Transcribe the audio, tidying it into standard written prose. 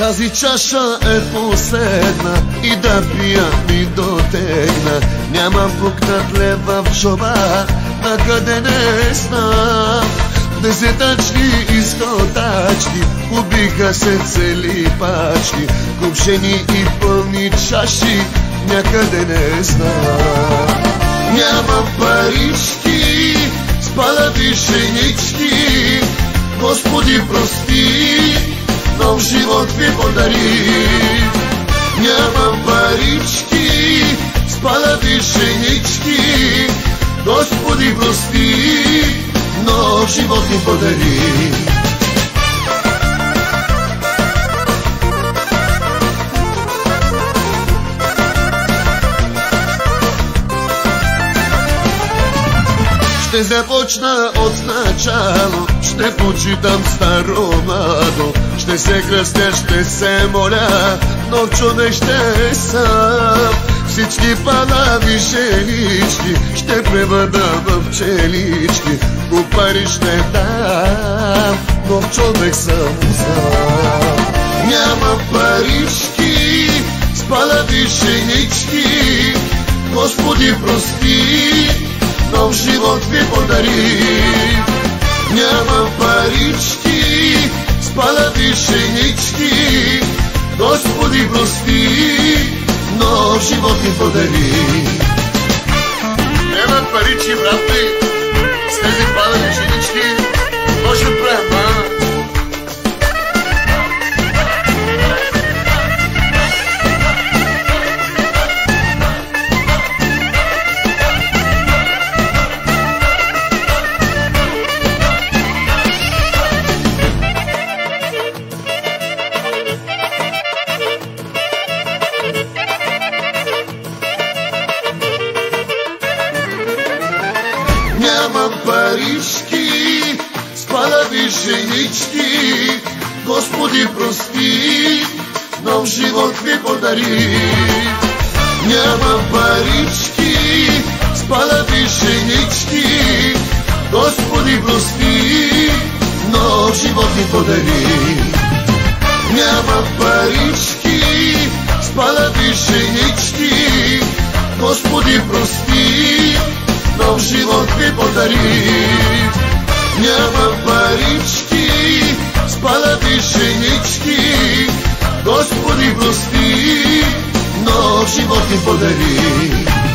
Тази чаша е последна и да пия ми дотегна. Нямам пукнат лева в джоба, накъде не знам. Десетачки и стотачки убиха се цели пачки, купшени и пълни чаши, някъде не знам. Нямам парички, спадави женички, Господи прости, нов живот ми подари. Нямам парички, спадави женички, Господи прости, нов живот ми подари. Ще започна от начало, ще почитам старо-младо, ще се кръстя, ще се моля, нов човек ще съм. Всички панави женички ще превърна в пчелички, пари ще дам, нов човек съм сам. Нямам парички, спадави женички, Господи прости, нов живот ми подари. Нямам парички, спадави женички, Господи прости, нов живот ми подари. Нямам парички, брат ми, с тези падали женички, може да правя. Нямам парички, спадави женички, Господи прости, нов живот ми подари. Нямам парички, спадави женички, Господи прости, нов живот ми подари. Нямам парички, спадави женички, Господи прости, нов живот ми подари. Нямам парички, спадави женички, Господи прости, нов живот ми подари.